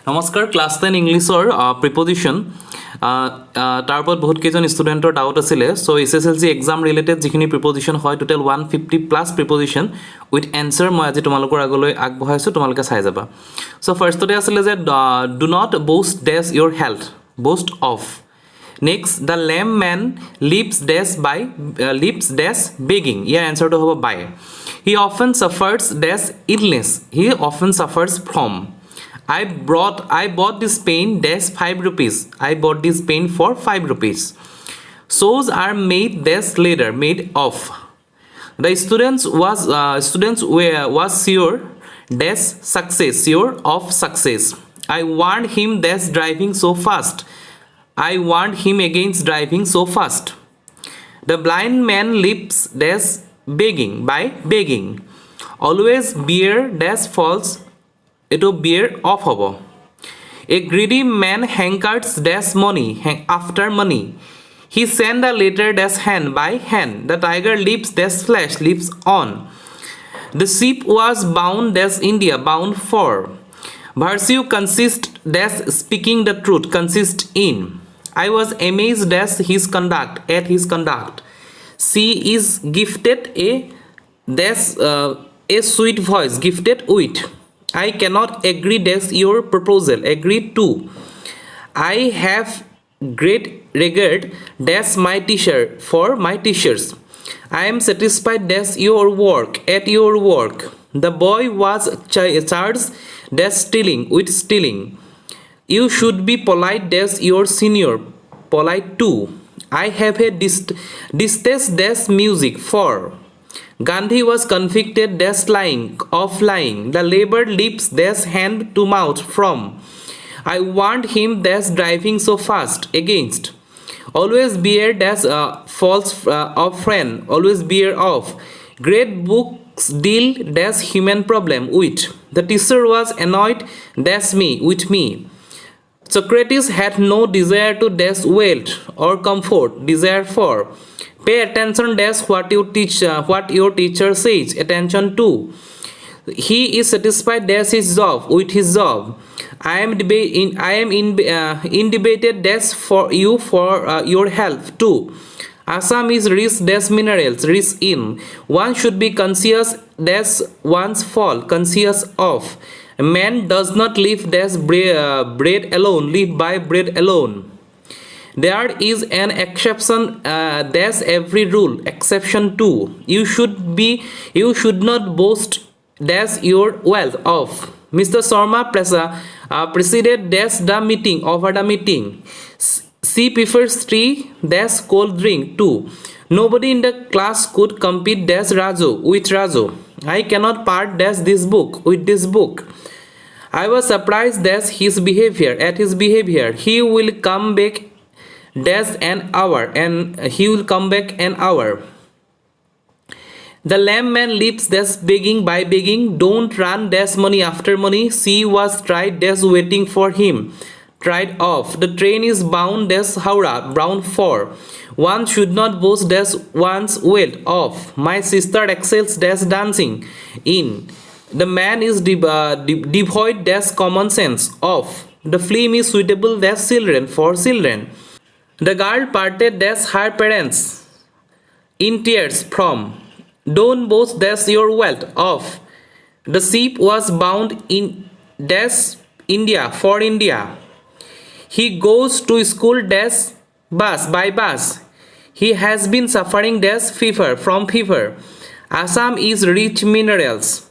নমস্কাৰ ক্লাছ 10 ইংলিছৰ প্ৰিপজিশ্যন তাৰ ওপৰত বহুত কেইজন ষ্টুডেণ্টৰ ডাউট আছিলে সো HSLC এক্সাম ৰিলেটেড যিখিনি প্ৰিপজিশ্যন হয় টোটেল 150 প্লাছ প্ৰিপজিশ্যন উইথ এনসাৰ মই আজি তোমালোকৰ আগলৈ আগবঢ়াইছো তোমালোকে চাই যাবা সো ফাৰ্ষ্টতে আছিলে যে do not boast dash your health boast of next the lame man lives dash begging ইয়াৰ এনসাৰটো হ'ব by he often suffers dash illness he often suffers from I bought this pen dash 5 rupees. I bought this pen for 5 rupees. Shoes are made dash leather made of. The students was sure dash success sure of success. I warned him dash driving so fast. I warned him against driving so fast. The blind man lives dash begging by begging. Always bear dash false. Eto bear off hobo. A greedy man hankers dash money after money. He send a letter dash hand by hand. The tiger lives dash flesh lives on. The ship was bound dash India bound for. Virtue consist dash speaking the truth consist in. I was amazed dash his conduct at his conduct. She is gifted a dash a sweet voice gifted with. I cannot agree dash your proposal agree to. I have great regard dash my teacher for my teachers. I am satisfied dash your work at your work. The boy was charged dash stealing with stealing. You should be polite dash your senior polite too. I have a distaste dash music for. Gandhi was convicted dash lying of lying. The labor lips dash hand to mouth from. I warned him dash driving so fast against. Always bear dash false of friend. Always bear off. Great books deal dash human problem with. The teacher was annoyed dash me with me. Socrates had no desire to dash wealth or comfort. Desire for. Pay attention dash what your teacher says attention to. He is satisfied dash his job with his job. I am in debated dash for you for your health too. Assamese rich dash minerals rich in. One should be conscious dash one's fall conscious of. A man does not live dash bread alone live by bread alone. There is an exception dash every rule exception too. You should not boast dash your wealth of. Mr. Sharma presided dash the meeting over the meeting. She prefers tea dash cold drink too. Nobody in the class could compete dash Raju with Raju. I cannot part dash this book with this book. I was surprised dash his behavior at his behavior. He will come back dash an hour and he will come back an hour. The lame man lives dash begging by begging. Don't run dash money after money. She was tried dash waiting for him tried off. The train is bound dash Howrah bound for. One should not boast dash one's wealth off. My sister excels dash dancing in. The man is devoid dash common sense of. The film is suitable dash children for children. The girl parted dash her parents in tears from. Don't boast dash your wealth of. The ship was bound in dash India for India. He goes to school dash bus by bus. He has been suffering dash fever from fever. Assam is rich in minerals.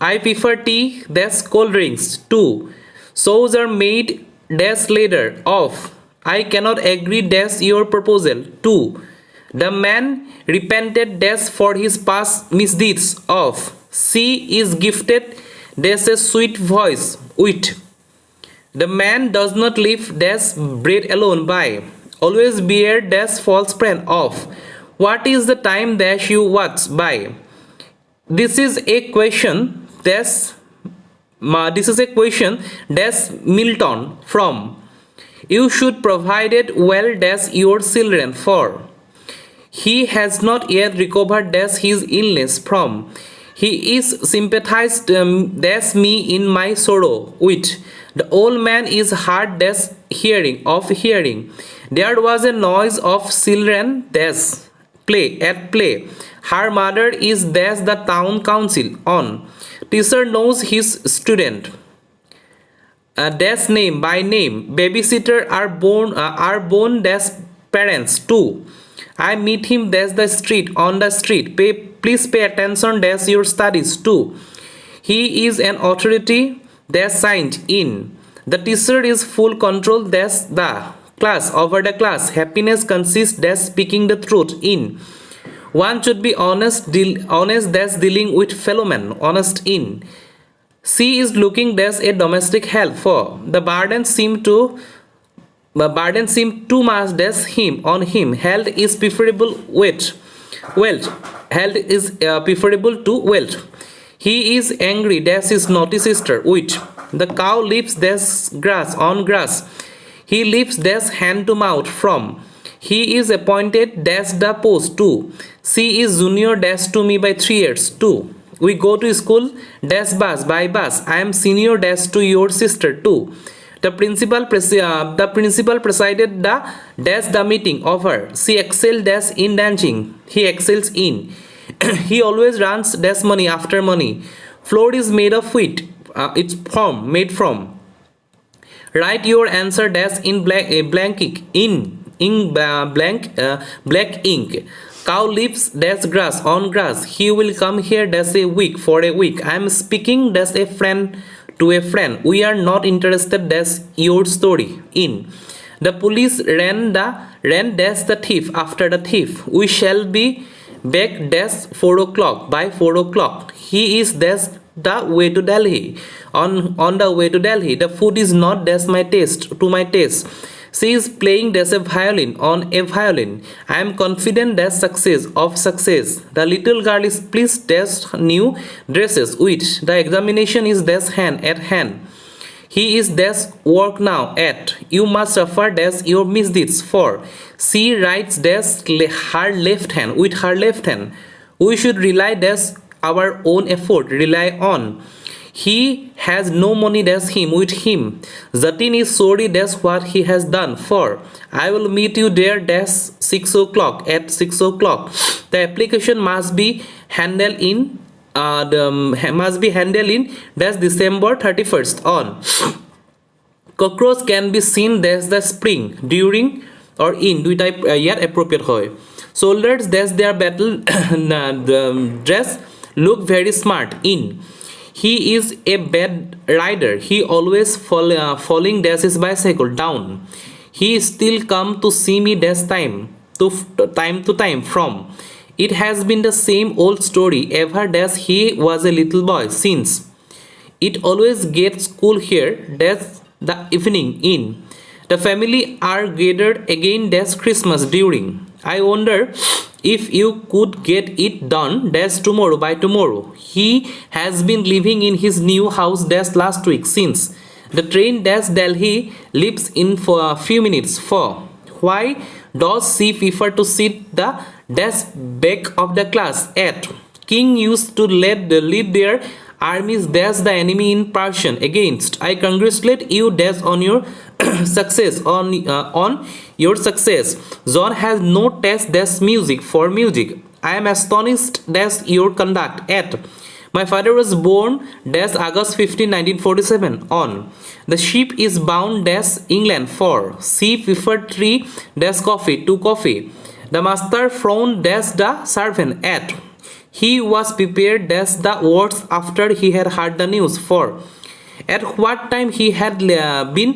I prefer tea dash cold drinks too. Shoes are made dash leather off. I cannot agree dash your proposal too. The man repented dash for his past misdeeds of. She is gifted dash a sweet voice with. The man does not live dash bread alone by. Always bear dash false friend of. What is the time dash you watch by? This is a question dash dash Milton from. You should provide it well dash your children for. He has not yet recovered dash his illness from. He is sympathized dash me in my sorrow. Wit. The old man is hard dash hearing. There was a noise of children dash play. Her mother is dash the town council on. Teacher knows his student. Dash name by name. Babysitter are born dash parents too. I meet him dash the street on the street. Please pay attention dash your studies too. He is an authority dash signed in. The teacher is full control dash the class over the class. Happiness consists dash speaking the truth in. One should be honest dash dealing with fellow men. Honest in. She is looking dash a domestic help for. The burden seemed too much dash him on him. Health is preferable wealth. Health is preferable to wealth. He is angry dash his naughty sister. Wit. The cow leaves dash grass on grass. He leaves dash hand to mouth from. He is appointed dash the post too. She is junior dash to me by 3 years too. We go to school dash bus by bus. I am senior dash to your sister too. The principal presided the dash the meeting over. She excelled dash in dancing. He excels in. He always runs dash money after money. Floor is made of wheat. It's made from. Write your answer dash in black ink. Cow leaves dash grass on grass. He will come here dash a week for a week. I am speaking dash a friend to a friend. We are not interested dash your story in. The police ran dash the thief after the thief. We shall be back dash 4 o'clock by 4 o'clock. He is dash the way to Delhi. On the way to Delhi, the food is not dash my taste to my taste. She is playing dash a violin on a violin. I am confident dash success of success. The little girl is pleased dash new dresses which the examination is dash hand at hand. He is dash work now at. You must suffer dash your misdeeds for. She writes dash her left hand with her left hand. We should rely dash our own effort rely on. He has no money dash him with him. Jatin is sorry dash what he has done for. I will meet you there dash 6 o'clock at 6 o'clock. The application must be handled in dash December 31st on. Cockroach can be seen dash the spring during or in দুই type ইয়ার appropriate হয়. Soldiers dash their battle dress look very smart in. He is a bad rider. He always falling dash his bicycle down. He still come to see me dash time to time from. It has been the same old story ever dash he was a little boy since. It always gets cool here dash the evening in. The family are gathered again dash Christmas during. I wonder if you could get it done dash tomorrow by tomorrow. He has been living in his new house dash last week since. The train dash Delhi leaves in for a few minutes for. Why does she prefer to sit the dash back of the class at? King used to lead their armies dash the enemy in Persian against. I congratulate you dash on your success on your success. John has no taste dash music for music. I am astonished dash your conduct at. My father was born dash August 15, 1947 on. The ship is bound dash England for. She preferred 3 dash coffee to coffee. The master frowned dash the servant at. He was prepared dash the words after he had heard the news for. At what time he had been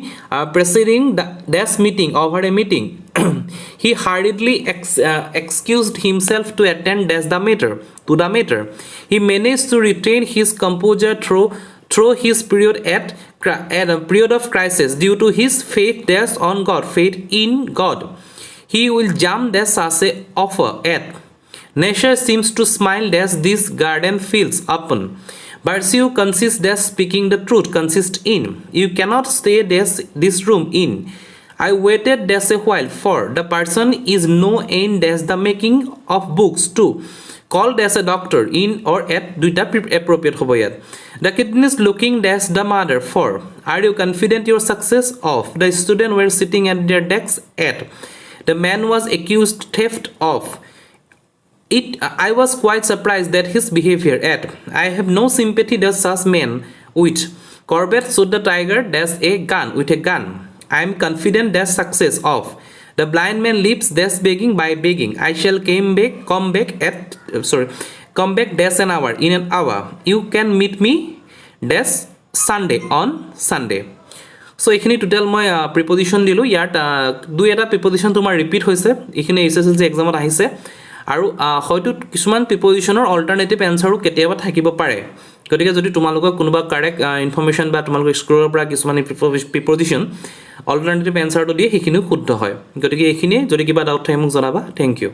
presiding the dash meeting over a meeting. He hurriedly excused himself to attend dash the matter. He managed to retain his composure through his period at a period of crisis due to his faith dash on God, faith in God. He will jump dash as a offer at. Nature seems to smile dash this garden feels open. Virtue consists dash speaking the truth consists in. You cannot stay dash this room in. I waited dash a while for. The person is no end dash the making of books too. called as a doctor in or at দুইটা appropriate হ'ব ইয়াত the kitten is looking dash the mother for are you confident your success of the student were sitting at their desks at the man was accused theft of it I was quite surprised that his behavior at I have no sympathy that such men with Corbett shot the tiger dash a gun with a gun I am confident that success of the blind man lives dash begging by begging I shall come back dash an hour in an hour you can meet me dash Sunday on Sunday so এইখিনি total মই প্ৰিপজিশন দিলো ইয়াত দুই এটা প্ৰিপজিশন তোমাৰ repeat হৈছে এইখিনি HSLC এক্সামত আহিছে আৰু হয়তো কিছুমান প্ৰিপজিশনৰ অল্টাৰনেটিভ এনসাৰো কেতিয়াবা থাকিব পাৰে গতিকে যদি তোমালোকক কোনোবা কাৰেক্ট ইনফৰমেশন বা তোমালোকৰ স্কুলৰ পৰা কিছুমান প্ৰিপজিশন অল্টাৰনেটিভ এনসাৰটো দিয়ে সেইখিনিও শুদ্ধ হয় গতিকে এইখিনি যদি কিবা ডাউট থাকে মোক জনাবা থ্যাংক ইউ